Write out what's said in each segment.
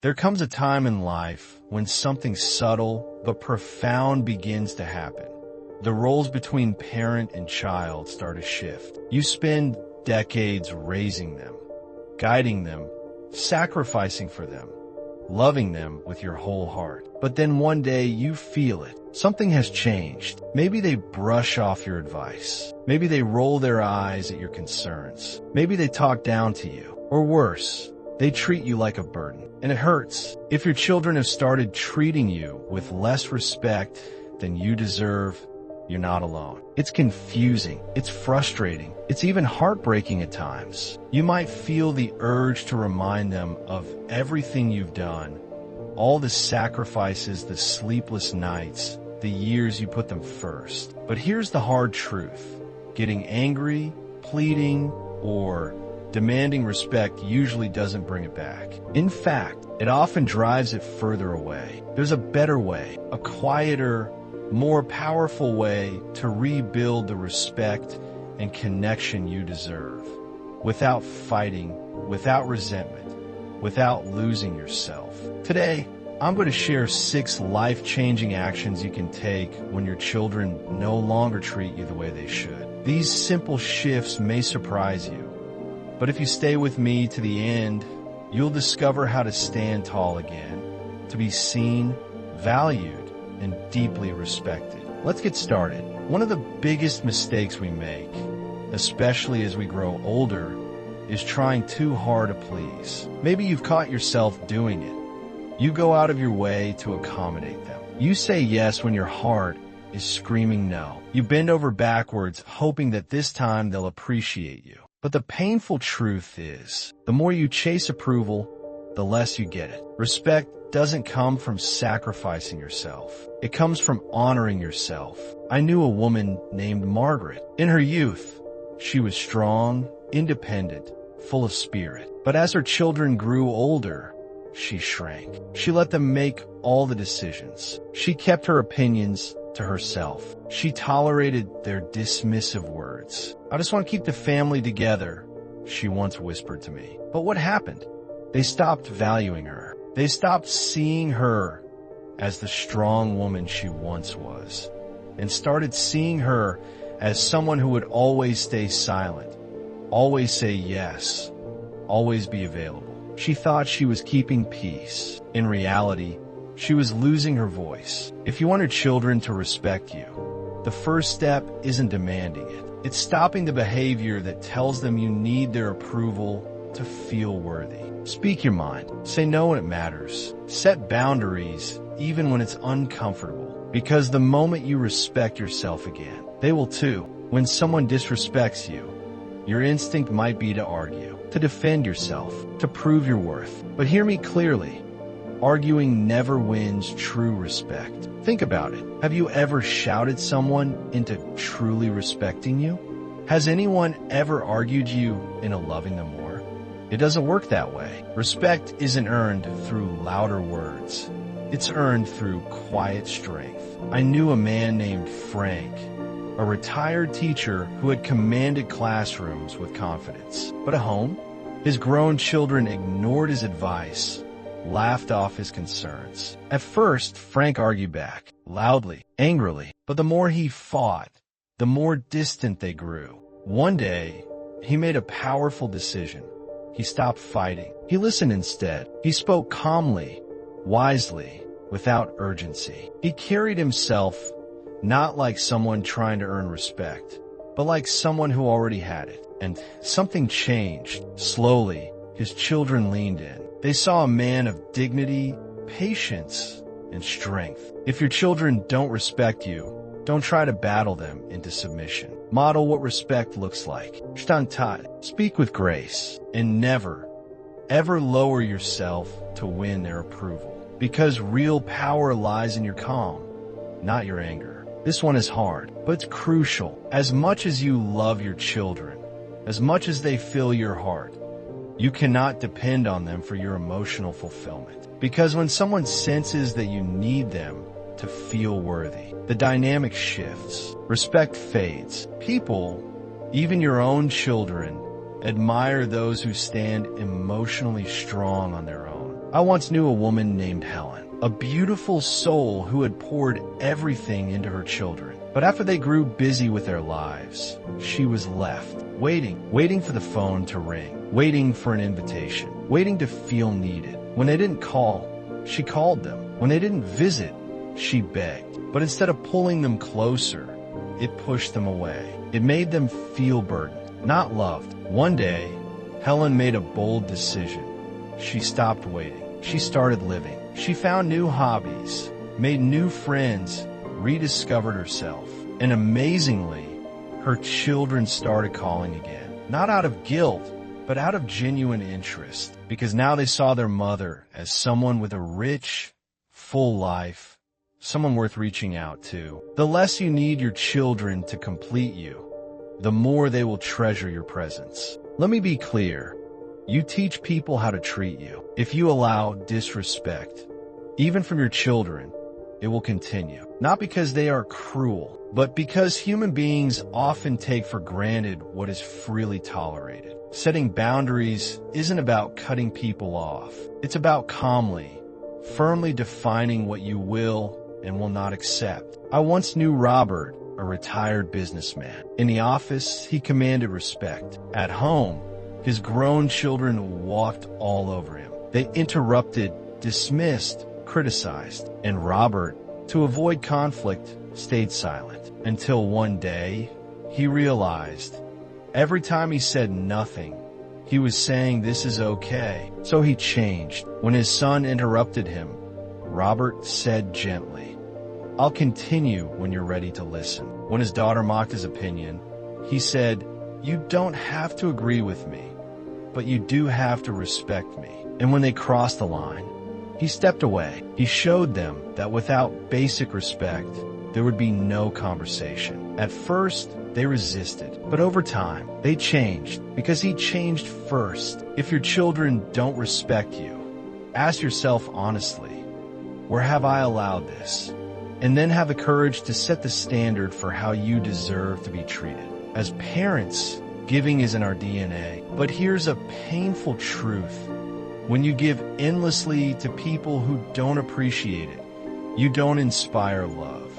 There comes a time in life when something subtle but profound begins to happen. The roles between parent and child start to shift. You spend decades raising them, guiding them, sacrificing for them, loving them with your whole heart. But then one day you feel it. Something has changed. Maybe they brush off your advice. Maybe they roll their eyes at your concerns. Maybe they talk down to you. Or worse, they treat you like a burden. And it hurts. If your children have started treating you with less respect than you deserve, you're not alone. It's confusing. It's frustrating. It's even heartbreaking at times. You might feel the urge to remind them of everything you've done, all the sacrifices, the sleepless nights, the years you put them first. But here's the hard truth. Getting angry, pleading, or demanding respect usually doesn't bring it back. In fact, it often drives it further away. There's a better way, a quieter, more powerful way to rebuild the respect and connection you deserve, without fighting, without resentment, without losing yourself. Today, I'm going to share 6 life-changing actions you can take when your children no longer treat you the way they should. These simple shifts may surprise you, but if you stay with me to the end, you'll discover how to stand tall again, to be seen, valued, and deeply respected. Let's get started. One of the biggest mistakes we make, especially as we grow older, is trying too hard to please. Maybe you've caught yourself doing it. You go out of your way to accommodate them. You say yes when your heart is screaming no. You bend over backwards, hoping that this time they'll appreciate you. But the painful truth is, the more you chase approval, the less you get it. Respect doesn't come from sacrificing yourself. It comes from honoring yourself. I knew a woman named Margaret. In her youth, she was strong, independent, full of spirit. But as her children grew older, she shrank. She let them make all the decisions. She kept her opinions to herself. She tolerated their dismissive words. "I just want to keep the family together," she once whispered to me. But what happened? They stopped valuing her. They stopped seeing her as the strong woman she once was, and started seeing her as someone who would always stay silent, always say yes, always be available. She thought she was keeping peace. In reality, she was losing her voice. If you want your children to respect you, the first step isn't demanding it. It's stopping the behavior that tells them you need their approval to feel worthy. Speak your mind. Say no when it matters. Set boundaries even when it's uncomfortable. Because the moment you respect yourself again, they will too. When someone disrespects you, your instinct might be to argue, to defend yourself, to prove your worth. But hear me clearly. Arguing never wins true respect. Think about it. Have you ever shouted someone into truly respecting you? Has anyone ever argued you into loving them more? It doesn't work that way. Respect isn't earned through louder words. It's earned through quiet strength. I knew a man named Frank, a retired teacher who had commanded classrooms with confidence. But at home, his grown children ignored his advice, laughed off his concerns. At first, Frank argued back, loudly, angrily. But the more he fought, the more distant they grew. One day, he made a powerful decision. He stopped fighting. He listened instead. He spoke calmly, wisely, without urgency. He carried himself not like someone trying to earn respect, but like someone who already had it. And something changed. Slowly, his children leaned in. They saw a man of dignity, patience, and strength. If your children don't respect you, don't try to battle them into submission. Model what respect looks like. Stand. Speak with grace, and never, ever lower yourself to win their approval. Because real power lies in your calm, not your anger. This one is hard, but it's crucial. As much as you love your children, as much as they fill your heart, you cannot depend on them for your emotional fulfillment. Because when someone senses that you need them to feel worthy, the dynamic shifts. Respect fades. People, even your own children, admire those who stand emotionally strong on their own. I once knew a woman named Helen, a beautiful soul who had poured everything into her children. But after they grew busy with their lives, she was left, waiting for the phone to ring, waiting for an invitation, waiting to feel needed. When they didn't call, she called them. When they didn't visit, she begged. But instead of pulling them closer, it pushed them away. It made them feel burdened, not loved. One day, Helen made a bold decision. She stopped waiting. She started living. She found new hobbies, made new friends, rediscovered herself. And amazingly, her children started calling again. Not out of guilt, but out of genuine interest. Because now they saw their mother as someone with a rich, full life, someone worth reaching out to. The less you need your children to complete you, the more they will treasure your presence. Let me be clear. You teach people how to treat you. If you allow disrespect, even from your children, it will continue. Not because they are cruel, but because human beings often take for granted what is freely tolerated. Setting boundaries isn't about cutting people off. It's about calmly, firmly defining what you will and will not accept. I once knew Robert, a retired businessman. In the office, he commanded respect. At home, his grown children walked all over him. They interrupted, dismissed, criticized, and Robert, to avoid conflict, stayed silent. Until one day, he realized every time he said nothing, he was saying this is okay. So he changed. When his son interrupted him, Robert said gently, "I'll continue when you're ready to listen." When his daughter mocked his opinion, he said, "You don't have to agree with me, but you do have to respect me." And when they crossed the line, he stepped away. He showed them that without basic respect, there would be no conversation. At first, they resisted, but over time, they changed because he changed first. If your children don't respect you, ask yourself honestly, where have I allowed this? And then have the courage to set the standard for how you deserve to be treated. As parents, giving is in our DNA, but here's a painful truth. When you give endlessly to people who don't appreciate it, you don't inspire love.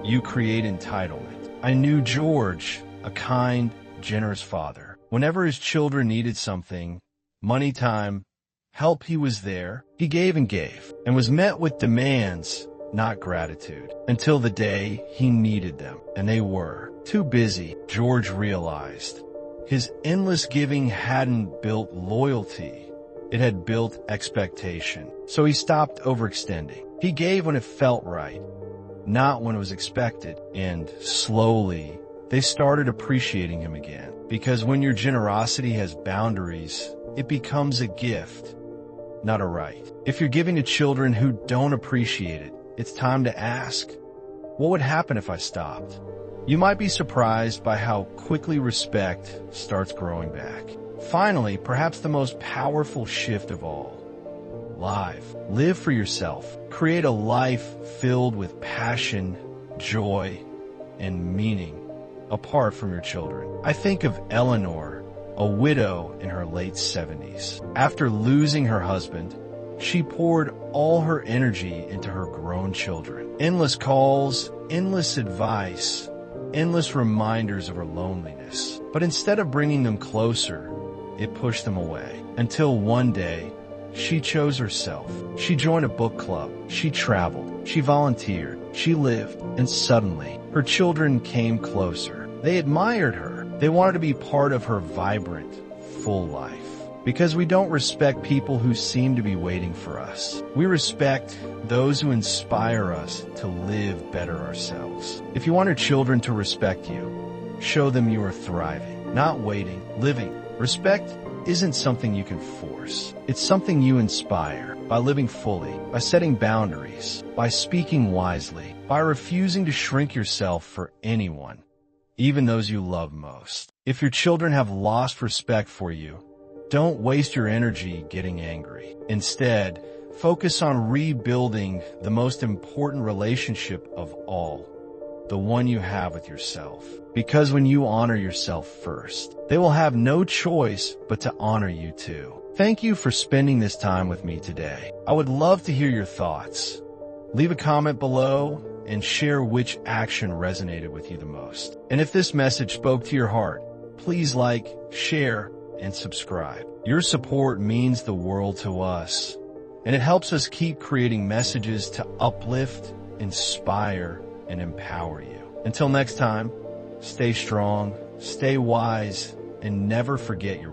You create entitlement. I knew George, a kind, generous father. Whenever his children needed something, money, time, help, he was there. He gave and was met with demands, not gratitude, until the day he needed them, and they were too busy. George realized his endless giving hadn't built loyalty. It had built expectation. So he stopped overextending. He gave when it felt right, not when it was expected. And slowly, they started appreciating him again. Because when your generosity has boundaries, it becomes a gift, not a right. If you're giving to children who don't appreciate it, it's time to ask, what would happen if I stopped? You might be surprised by how quickly respect starts growing back. Finally, perhaps the most powerful shift of all. Live for yourself. Create a life filled with passion, joy, and meaning apart from your children. I think of Eleanor, a widow in her late 70s. After losing her husband, she poured all her energy into her grown children. Endless calls, endless advice, endless reminders of her loneliness. But instead of bringing them closer, it pushed them away. Until one day, she chose herself. She joined a book club. She traveled. She volunteered. She lived. And suddenly, her children came closer. They admired her. They wanted to be part of her vibrant, full life. Because we don't respect people who seem to be waiting for us. We respect those who inspire us to live better ourselves. If you want your children to respect you, show them you are thriving, not waiting, living. Respect isn't something you can force. It's something you inspire by living fully, by setting boundaries, by speaking wisely, by refusing to shrink yourself for anyone, even those you love most. If your children have lost respect for you, don't waste your energy getting angry. Instead, focus on rebuilding the most important relationship of all, the one you have with yourself. Because when you honor yourself first, they will have no choice but to honor you too. Thank you for spending this time with me today. I would love to hear your thoughts. Leave a comment below and share which action resonated with you the most. And if this message spoke to your heart, please like, share, and subscribe. Your support means the world to us, and it helps us keep creating messages to uplift, inspire, and empower you. Until next time, stay strong, stay wise, and never forget your